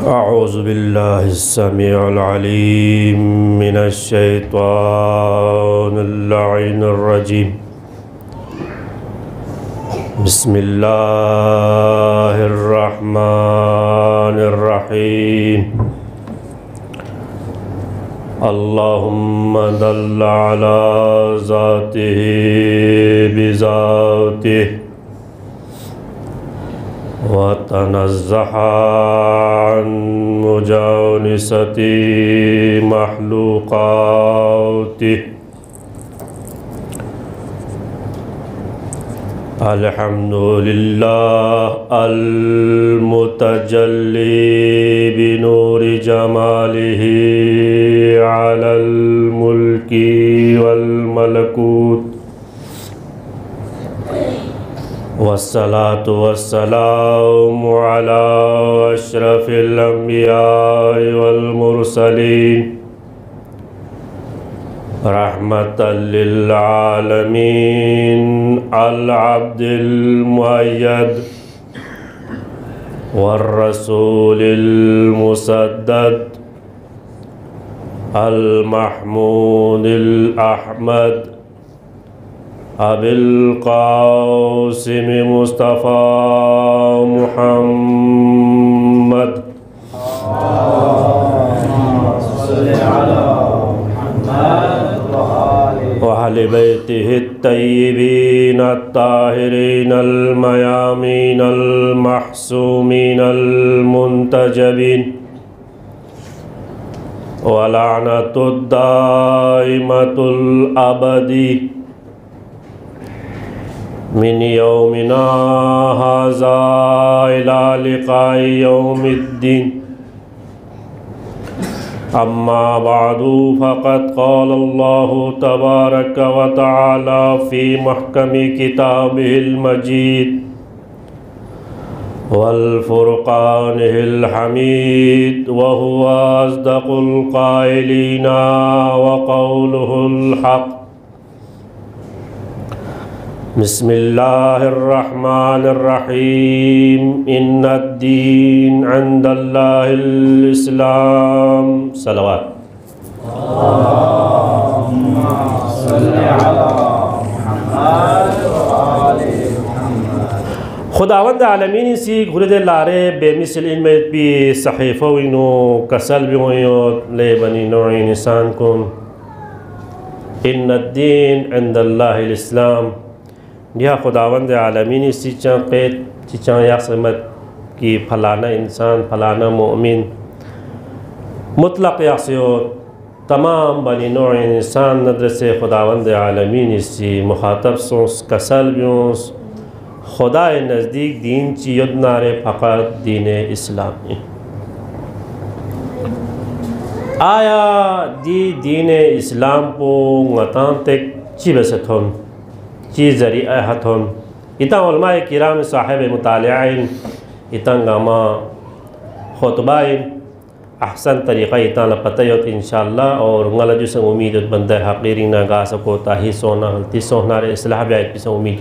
अऊज़ु बिल्लाहि अस्समीउल अलीम मिनश शैतानिर लाइनिर रजीम। बिस्मिल्लाहिर रहमानिर रहीम। अल्लाहुम्मा दल्ल अला ज़ातिही बिज़ातिही व तनज़्ज़हा अन मुजावनसति मख़लूक़ातिही। अल्हम्दुलिल्लाह अल मुतजल्ली बिनूरि जमालिही अलल मुल्की वल मलकूत। वस्सलातु वस्सलामु अला अशरफिल अंबिया वल मुरसलीन रहमतल लिल आलमीन अल अब्दिल मुअय्यद वर रसूलिल मुसद्दद अल महमूदिल अहमद अबिल क़ासिम मुस्तफ़ा मुहम्मद व अहले बैतिहि तय्यिबीन अत्ताहिरीन अल मयामीन अल महसूमीन अल मुंतजबीन व लअनतुद दाइमतुल अबदी मिन यौमिना हाज़ा इला लिक़ाइ यौमिद्दीन। अम्मा बअदु फ़क़द क़ाल अल्लाहु तबारक व तआला फ़ी महकमि किताबिहिल मजीद वल फ़ुरक़ानिहिल हमीद व हुवा अस्दक़ुल क़ाइलीना व क़ौलुहुल हक़। बिस्मिल्लाहिर्रहमानिर्रहीम। इन्नद्दीन इंदल्लाहिल इस्लाम। सलवात। अल्लाहुम्मा सल्लि अला मुहम्मद व आलि मुहम्मद। खुदावंद आलमीन सी गुरदे लारे बेमिसल इल्म भी सहीफ़ो इनो कसल भी होयो ले बनी नौ इंसान को। इन्नद्दीन इंदल्लाहिल इस्लाम। यह खुदावंद आलमीन सी चिचा यासमत कि फ़लाना इंसान फ़लाना मोमिन मुतलक़ यासियो तमाम बनी नौ इंसान नदर से खुदावंद आलमीन सी मुखातब सोस कसल ब्योस खुदा नज़दीक दीन ची युद नारे फ़क़त दीन इस्लाम। आया दी दीन इस्लाम को गतां तक ची बसथुन ची ज़रिया हथुन इता उलमाए किराम साहिब मुतालिआइन इता गामा खुतबाइन अहसन तरीक़ा इता लपतयत इंशाअल्लाह और गला जो से उम्मीद बंदा हक़ीरी ना गा सको ताही सोना हल्ती सोना रे इस्लाह भी एक से उम्मीद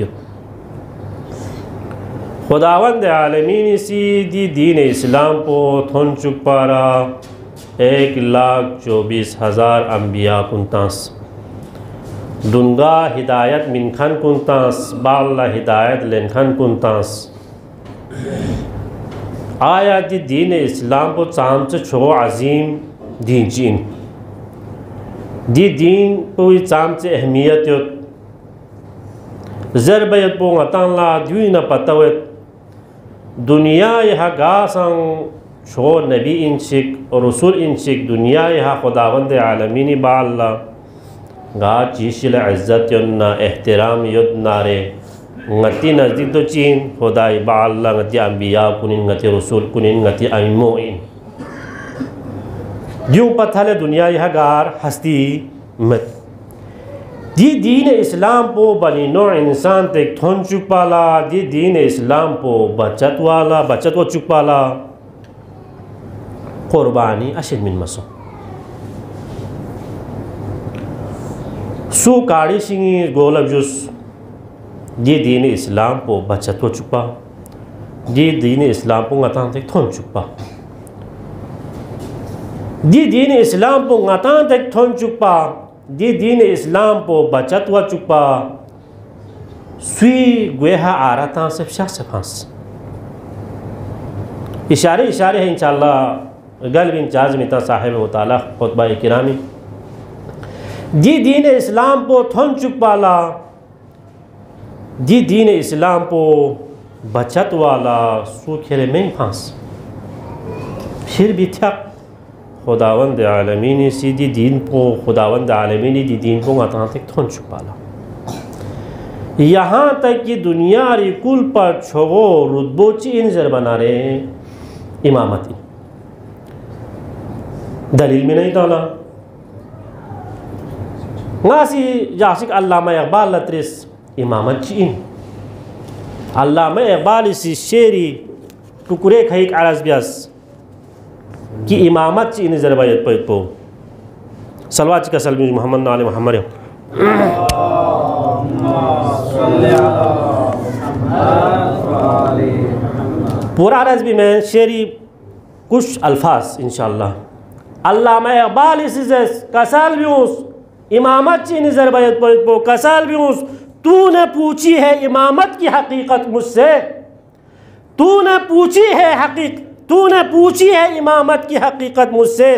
खुदावंद आलमीन सी दी दीन इस्लाम को थुन चुक पारा 1,24,000 अम्बिया कुंतास दुंगा हिदायत मिनखन कुंतास बाल्ला हिदायत लेनखन कुंतास। आया दी दीन इस्लाम को चाम से छो अजीम दीन चीन दी दीन कोई चाम से अहमियत ज़रबयत पो अताला द्वी न पतवत दुनिया यह गासंग छो नबी इंशिक और रसूल इंशिक दुनिया यह खुदावंद आलमीनी बाल्ला गा चीशिल इज़्ज़त युन्ना एहतराम युद नारे ngati नज़दीक तो चीन खुदाई बाल्ला ngati अंबिया कुनिन ngati रसूल कुनिन ngati अइम्मोइन यूं पथले दुनिया यह गार हस्ती मत दी दीन इस्लाम पो बनी नो इंसान तक थोन चुपाला दी दीन इस्लाम पो बचत वाला बचत वो चुपाला कुर्बानी अशिद मिन मसो सु काड़ी सिंगी गोलब जुस ये दीन इस्लाम को बचत हो चुका ये दीन इस्लाम को गता थोन चुका दी दीन इस्लाम पो ngatan tek thon chukpa di deen इस्लाम पो बचत हुआ चुका सुई गुहा आरता से शख्स फांस इशारे इशारे हैं इंशाअल्लाह गल बिन चाज मिता साहिब व ताला खुतबा किरामी दी दीन इस्लाम पो थन चुकपाला दी दीन इस्लाम पो बचत वाला सू खेले में फांस फिर भी थक खुदावंद आलमीन सीधी दीन को खुदावंद आलमीन दी दीन को आता तक थन चुकपाला यहाँ तक कि दुनिया रिकुल पर छोगो रुतबो चीन जर बना रहे इमामती दलील में नहीं डाला ngaसी जासिक अल्लामा इकबाल लत्रिस इमामत चीन अल्लामा इकबाल इसी शेरी टुकड़े खईक अरज ब्यास कि इमामत चीन जरबायत पैत पो सलवात का सलमी मोहम्मद नाले मोहम्मद पूरा अरज भी मैं शेरी कुछ अल्फाज इंशाअल्लाह अल्लामा इकबाल इसी कसल भी उस इमामत चीन जरबायत पैत पो कसल भी उस तूने पूछी है इमामत की हकीकत मुझसे तूने पूछी है हकीकत तूने पूछी है इमामत की हकीकत मुझसे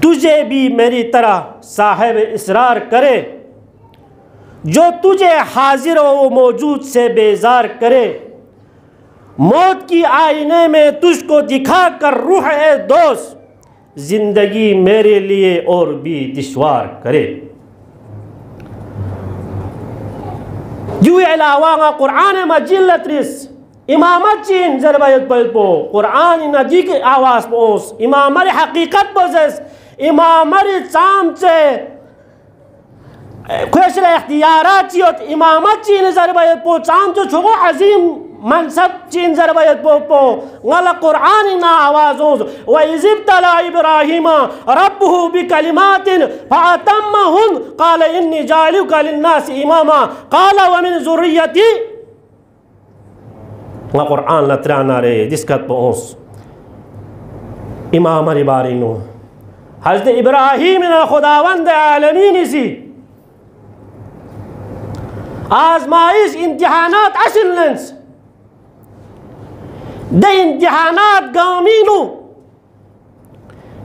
तुझे भी मेरी तरह साहिब इसरार करे जो तुझे हाजिर व मौजूद से बेजार करे मौत की आईने में तुझको दिखा कर रूह ए दोस्त जिंदगी मेरे लिए और भी दुश्वार करे जो अलावा कुरान मजीद लत्रिस इमामत चीन जरबायत पो कुरान नदी के आवाज़ पोस इमामर हकीकत पोसेस इमामर चाम से खुशर इख्तियारात चियोत इमामत चीन जरबायत पो चाम तो छोगो अजीम मनसब चीन जरबायत पो गला कुरान ना आवाज़ों व इज़िब तला इब्राहिम रब्बुहु बिकलिमातिन फअतम्महुन क़ाल इन्नी जाइलुका लिन्नास इमामा क़ाल व मिन ज़ुर्रियती कुरान लत्राना रे दिस्कत पोस इमाम रिबारिनो हज़रत इब्राहिम ने खुदावंद आलमीन सी आजमाइश इम्तिहानात अशिलनेंस दे इम्तिहानात गामीनो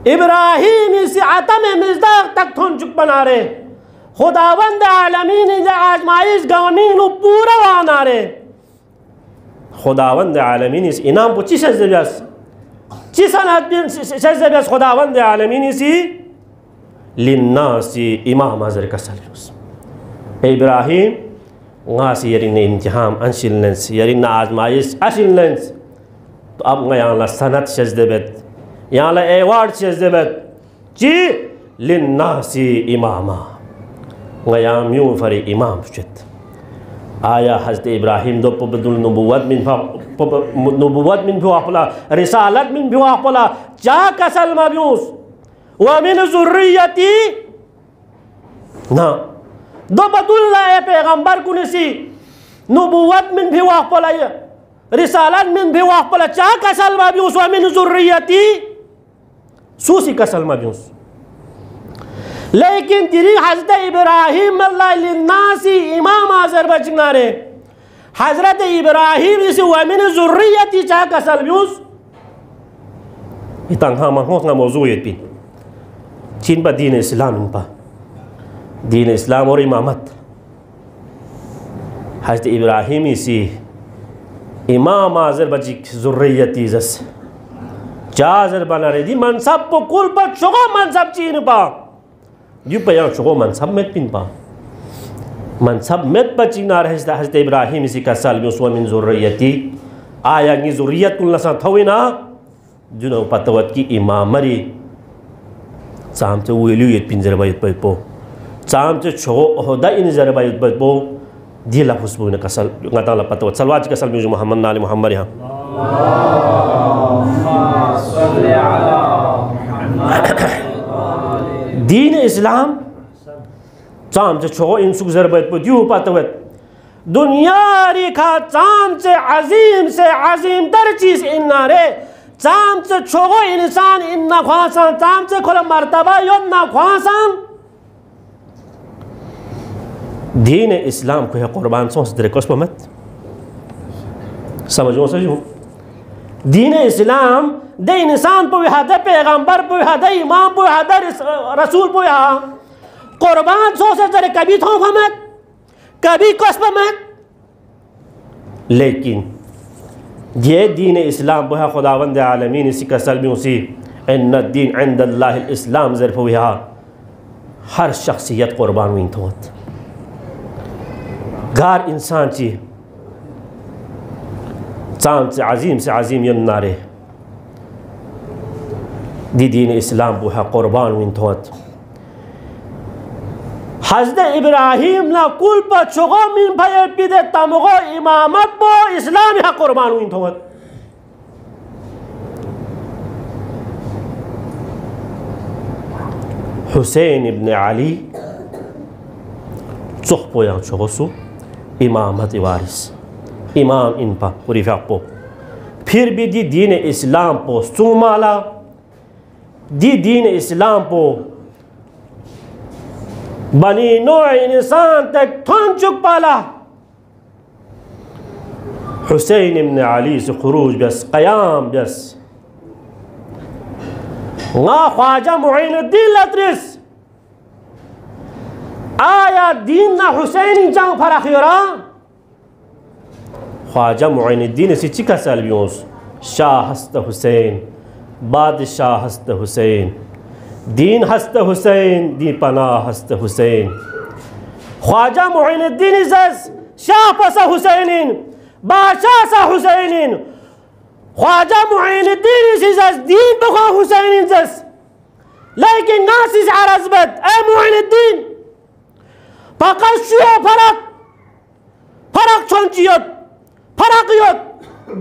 इब्राहिम से आतम मिज़दाक तक थोन चुक बना रहे खुदावंद आलमीन ने आजमाइश गामीनो पूरा वाना रे खुदावंद आलमीन इस इनाम को चिस सज़बियास खुदावंद आलमीन इसी लिन्नासी इमाम हज़र कसलुस इब्राहिम गासी यरिन इम्तिहान अंशिलनेंस यरिन आजमाइश अशिलनेंस तो अब यहाँ ला सनत सज़दबत यहाँ ला एवार्ड सज़दबत ची लिन्नासी इमामा यहाँ म्यूँ फरी इमाम शुत आया हज़रत इब्राहिम दो पबदुल नबुवत मिन फ़ुआफ़ला रिसालत मिन फ़ुआफ़ला चा कसल मब्यूस व मिन ज़ुर्रियती ना दो बदुल्ला पैगंबर कुनसी नबुवत मिन फ़ुआफ़ला रिसालत मिन फ़ुआफ़ला चा कसल मब्यूस व मिन ज़ुर्रियती सूसी कसल मब्यूस लेकिन तिरी हज़रत इब्राहिम लिन्नासी इमाम आज़र बचना रे हज़रत इब्राहिम इस वमिन ज़ुर्रियती चा कसल यूस इतना महंगा ना मौजूद भी चीन पर दीन इस्लाम इनपा दीन इस्लाम और इमामत हज़रत इब्राहिम इसी इमाम आज़र बची ज़ुर्रियती जस चा आज़र बना रही दी मनसब को कुल पर चुका मनसब चीन पा यू पे यहाँ चुको मनसब में पिन पा मनसब में पचीना रहे हज़रत इब्राहिम इसी का साल में उसवा मिन ज़ुर्रियती आया की ज़ुर्रियत कुल नसा थोई ना जुनो पतवत की इमामरी चाम से वेलियत पिन ज़रबायत पे पो चाम से चुको ओहदा इन ज़रबायत पे पो दिला खुशबू ने कसल गताला पतवत सलवात का साल में जो मोहम्मद नाले मोहम्मद यहाँ दीन इस्लाम चाम से छो इन सुख ज़रबत पदियो पतवत दुनिया रिखा चाम से अजीम तर चीज़ इन नारे चामचे छोगो इंसान इन ना ख्वासान चामचे खोला मर्तबा योन ना ख्वासान दीन इस्लाम को है कुर्बान सोच दरे कोस मत समझो सजो दीन इस्लाम दे इंसान पे हद पैगंबर पे हद इमाम पे हद रसूल पे कुर्बान सोच दरे कभी थो मत कभी कोस मत लेकिन ये दीन इस्लाम बहा खुदावंद आलमीन इसी का सलमी उसी इन्ना दीन इंदल्लाह इस्लाम ज़रफ़ हुआ हर शख्सियत कुर्बान हुई थोत गार इंसान ची चांद से अजीम यन नारे दी दीन इस्लाम बहा कुर्बान हुई थोत हज़रत इब्राहिम ना कुल पर चुगो मिन भाई पिदे तमगो इमामत बो इस्लाम यहाँ कुर्बान हुई थोत हुसैन इब्न अली चुख पो यहाँ चुगोसु इमामत वारिस इमाम इन पा पूरी पो फिर भी दी दीन इस्लाम पो सुमाला दी दीन इस्लाम पो बनी नो इंसान तक थन चुक पाला हुसैन इब्न अली से खुरूज बस क़याम बस ना ख्वाजा मुइनुद्दीन लतरिस आया दीन ना हुसैन जाऊं फराखिरा ख्वाजा मुइनुद्दीन से चिका सलबियोस शाह हस्त हुसैन बादशाह हस्त हुसैन दीन हस्त हुसैन दी पनाह हस्त हुसैन ख्वाजा मुइनुद्दीन इज़्ज़ शाह पसा हुसैनिन बादशाह सा हुसैनिन ख्वाजा मुइनुद्दीन इज़्ज़ दीन बखा हुसैन इज़्ज़ लेकिन नासिस अरज़बत ए मुइनुद्दीन फकत शुए फरक छंचियत फरकियत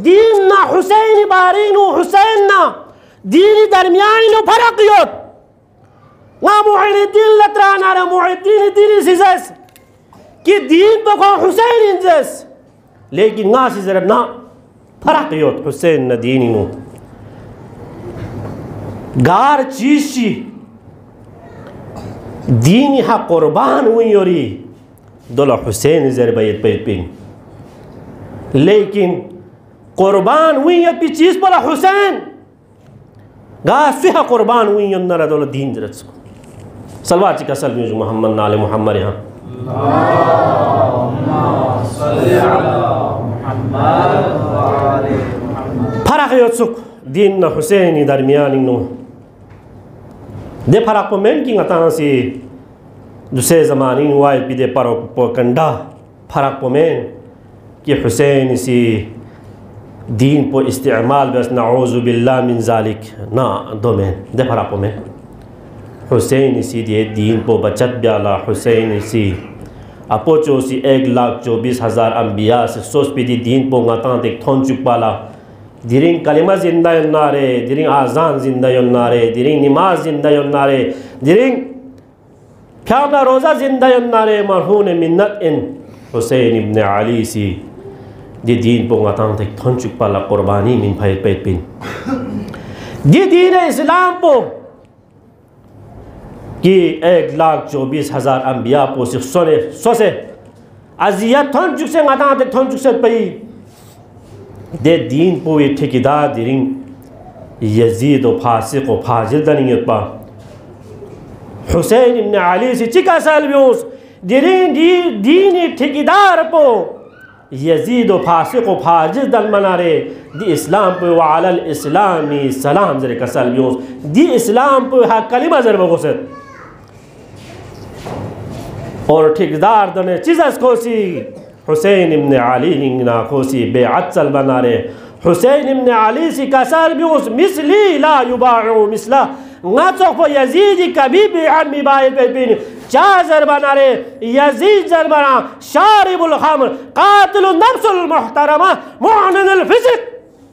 दीन ना हुसैन बारीन हुसैन ना दीन दरमियान नो फरकियत ना मुइनुद्दीन लतराना रे मुइनुद्दीन दीन इज़्ज़ कि दीन बखा हुसैन इज़्ज़ लेकिन ना सिज़र ना फरकियत हुसैन न दीन नो गार चीज़ी दीन यहाँ कुर्बान हुई औरी दोला हुसैन ज़र बैत पिन लेकिन कुर्बान हुई अपनी चीज़ पर हुसैन गा सुहा कुर्बान हुई नरा दोला दीन जरत सलवा चिका सलमी मोहम्मद नाले मोहम्मद यहाँ फरक योत्सुक दीन न हुसैन दरमियान नो दे फरक पर मैन की गता से दूसरे ज़मानी वाई पिदे पर कंडा फरक पर मैन कि हुसैन इसी दीन पर इस्तेमाल बस नऊज़ु बिल्लाह मिन ज़ालिक ना दो मैन दे फरक पर मैन हुसैन इसी दे दीन पर बचत ब्याला हुसैन इसी अपोचो सी 1,24,000 अम्बिया से सोच पी दी दीन पर गता देख थोन चुप पाला दिरिंग कलिमा जिंदा नारे दिरिंग आज़ान जिंदा नारे दिरिंग नमाज जिंदा नारे दिरिंग फ्यामना रोज़ा जिंदा नारे मरहून मिन्नत इन हुसैन इब्न अली सी दी दीन पर गता देख थोन चुप पाला कुर्बानी मिन भाई पेट पिन दी दीन इस्लाम पो कि 1,24,000 अम्बिया पो सोसे अजियत थोन चुक से गता देख थोन चुक से पई दे दीन पो ये ठेकेदार दिरिंग यजीद व फासिक व फाजिल दनियत पा हुसैन इब्न अली से चिका सलबियोस दिरिंग दीन ठेकेदार पो यजीद व फासिक व फाजिल दन मनारे दी इस्लाम पे वालल इस्लामी सलाम जरे का सलबियोस दी इस्लाम पे हा कलिमा जर बगोसत और ठेकेदार दने चीज़ खोसी हुसैन इब्न अली निंगना खोसी बेअत सल बना रे हुसैन इब्न अली सी कसर भी उस मिसली ला युबाउ मिसला नाचो को यजीद कभी भी आदमी बाय पे पिन चाजर बना रे यजीद जर बना शारिबुल खमर कातिलुन नफ्सुल मुहतरमा मुअनिनुल फिस्क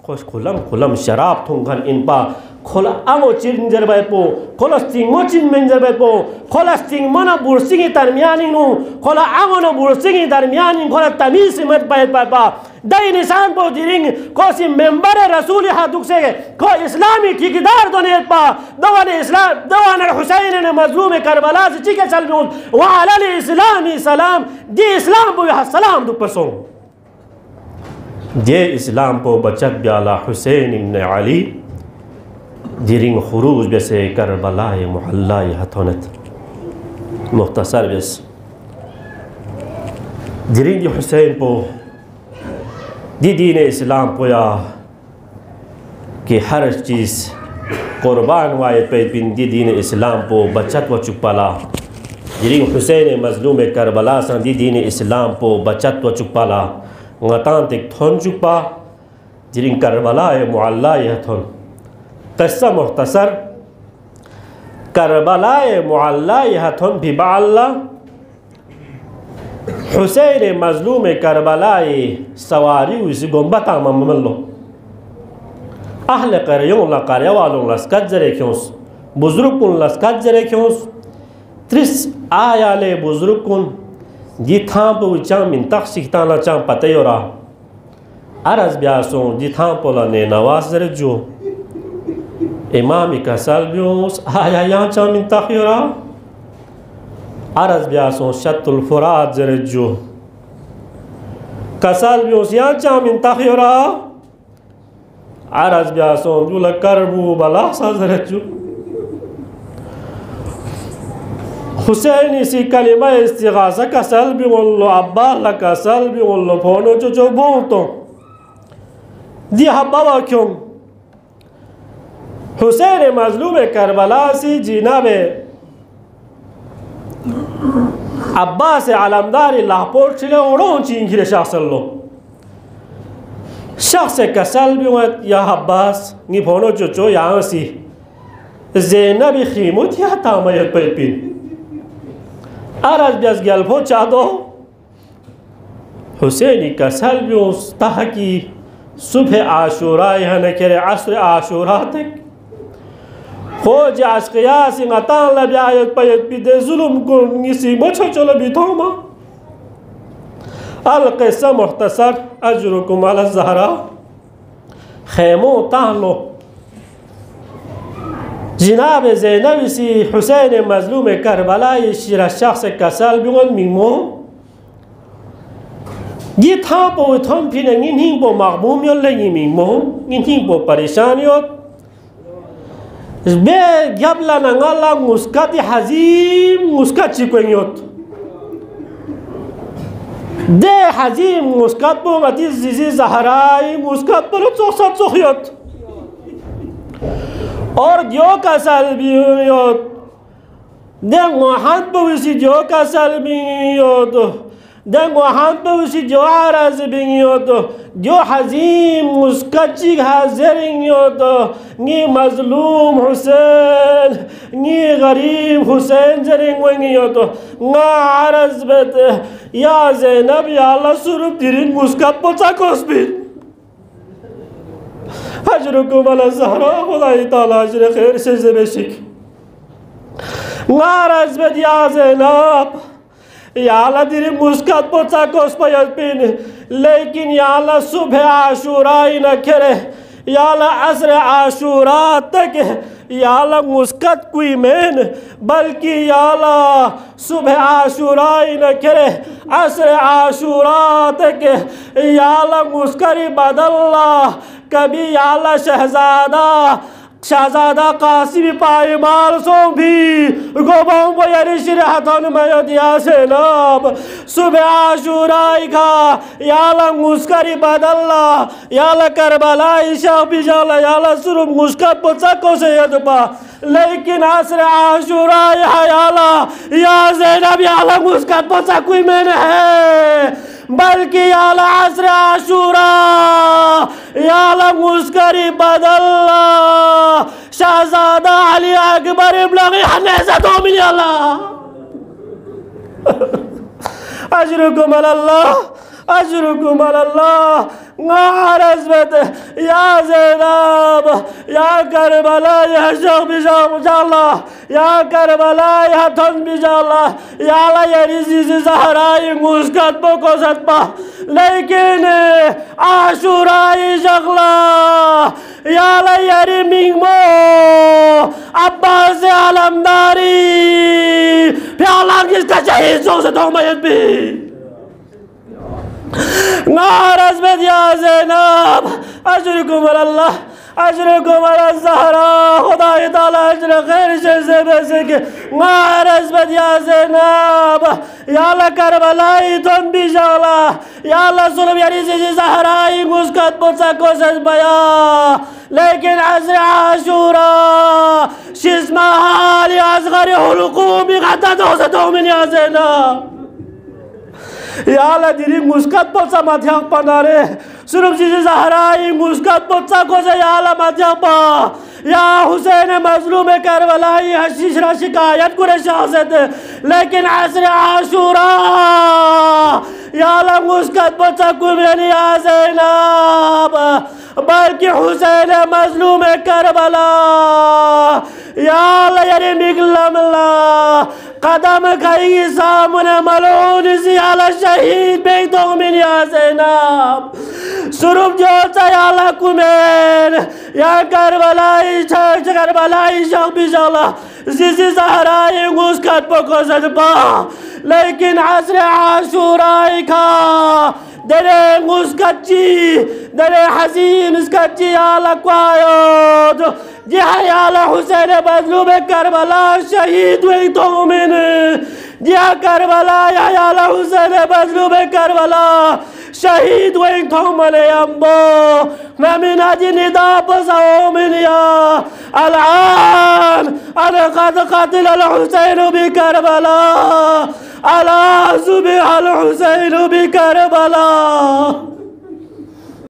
खुश खुलम शराब थुंगन इन पा khola amo chin jerbai po khola sting mo chin men jerbai po khola sting mana bursingi tarmiani nu khola amo no bursingi tarmiani khola tamis mat pai pa dai nisan po diring ko si member rasul haduk se ko islami ठेकेदार दोने पा दवाने इस्लाम दवाने हुसैन ने मजलूम Karbala से चिके चल बिउन व अल इस्लामी सलाम दे इस्लाम पो सलाम दु परसों जे इस्लाम पो बचत ब्याला हुसैन इब्न अली दिरिंग खुरूज बेसे करबला मुहल्ला हथोनत मुख्तसर बस दिरिंग हुसैन पो दी दीन इस्लाम पोया कि हर चीज़ कुर्बान वायद पे बिन दी दीन इस्लाम पो बचत व चुपाला जिरिंग हुसैन मजलूम करबला सा दी दीन इस्लाम पो बचत व चुपाला ngatan tik thon chupa jiring karbala mualla yathon qissa mukhtasar karbala mualla yathon bi ba'alla husayn mazlum karbala sawari usi gombata mamallo ahl qaryon la qarya walon las kajre kyons buzrukun las kajre kyons tris ayale buzrukun जिथां पो चां मिन तख्सिता ला चां पतेयोरा अरज ब्यासों जिथां पोला ने नवाज रजो इमाम कसल ब्योस आया या चां मिन तखयोरा अरज ब्यासों शतुल फुरात रजो कसल ब्योस या चां मिन तखयोरा अरज ब्यासों जुल करबू बला सा रजो हुसैन इसी कलिमा इस्तिगासा का सल्बी वल्लो अब्बा लका सल्बी वल्लो फोनो जो बोलतो दी हब्बा क्यों हुसैन मजलूम करबला सी जिनाबे अब्बा से आलमदार लाहौर चिले ओरों चिंगिरे शासल्लो शख्स का सल्बी वत या अब्बास नी फोनो जो यहाँ सी ज़ैनब खीमत या तामयत पैपिन अरज बस गल्फो चादो हुसैनी का सल्बियों ताकि सुबह आशुरा यहाँ न करे असर आशुरा तक खोज आशकिया सिंगातान लब्यायत पयत बिदे जुल्म को निसी मच्छर चलो बिथोमा अल-क़िस्सा मुख्तसर अजरुकुम अला ज़हरा खैमो तालो जिनाब ज़ैनब सी हुसैन मजलूम करबला शिरा शख्स कसल बिगन मिमो ये था पो थम फिर नहीं पो मगमूम योल लगी मिमो नहीं पो परेशान योत बे गबला नंगला मुस्कात हजीम मुस्कात चिकों योत दे हजीम मुस्कात पो मती जिजी ज़हराई मुस्कात पर चौसा चौखियत और जो का सल्बियोत दे मोहम्मद बवसी जो का सल्बियोत दे मोहम्मद बवसी जो आरज़ बियोत जो हज़ीम मुस्कच्ची हाज़रियोत नी मज़लूम हुसैन नी गरीब हुसैन जरियोत ना आरज़ बेत या ज़ैनब या अल्लाह सुरुप दिरिन मुस्कत पोचा कोस्बिन अजरुकुम अला ज़हरा खुदाई ताला अजर खैर से ज़बेशिक नाराज़ बद या ज़ैनब या अल्लाह दिरी मुस्कात पोचा कोस पयत पिन लेकिन या अल्लाह सुबह आशुरा ही न करे या अल्लाह असर आशुरा तक या अल्लाह मुस्कात कोई मैन बल्कि या अल्लाह सुबह आशुरा ही न करे असर आशुरा तक या अल्लाह मुस्करी बदल्ला कभी या अल्लाह शहजादा कासिम पायमाल सो भी गोबाओं को यारिशिर हाथों में दिया से नब सुबह आशुराई का या अल्लाह मुस्करी बदल्ला या अल्लाह करबला ईशा भी जाला या अल्लाह सुरुप मुस्कत पोचा को से यदपा लेकिन असर आशुरा या अल्लाह या ज़ैनब या अल्लाह मुस्कत पोचा कोई मैंने है बल्कि या अल्लाह असर आशुरा या अल्लाह मुस्करी बदल्ला शहजादा अली अकबर इब्न हनेसा तो मिल अल्लाह अजरुकुम अल्लाह عرزمت يا زينب يا كربلاء يا شوق بجالله يا كربلاء يا تن بجالله يا لا يرزيز زهراء مسكت بكو ستبا لكن عاشوراء شغلا يا لا يري ميمو عباس علمداري بيعلان كسكا شهيد سوق ستوما يدبي عرزمت يا زينب أجركم على الله أجركم على الزهراء خداي تعالى أجر خير شيء بسك عرزمت يا زينب يا الله كربلاء تون بجالا يا الله سلم يا ريزي زهراء مسكت بوسكو سجبيا لكن عزر عاشوراء شسمها لأصغر حلقوم غدا دوستهم من يا زينب يا الله ديري مسكت بوسا ماتياق باناري سرب جيجي زهراء مسكت بوسا كوسا يا الله ماتياق با يا حسين مظلوم كربلاء حشيش را شكايت كره شاهزت لكن عصر عاشوراء يا الله مسكت بوسا كومين يا زينب بلکہ حسین مظلوم کربلا یا اللہ یری مگلم اللہ قدم کئی سامن ملعون زیالہ شہید بیتوں من یا زینب سرب جوتا یا اللہ کمین یا کربلائی شاق بجالہ زیزی زہرائی مسکت بکوزد با لیکن عصر عاشورائی کا دره مسكتشي دره حزين مسكتشي يا لكوايود جه يا لحسين مظلوم كربلاء شهيد ويتؤمن جه كربلاء يا لحسين مظلوم كربلاء شهيد ويتؤمن يا أمبو ما من أجل نداء بصومن يا الآن أنا قد قتل الحسين بكربلاء ألا ذبح الحسين بكربلاء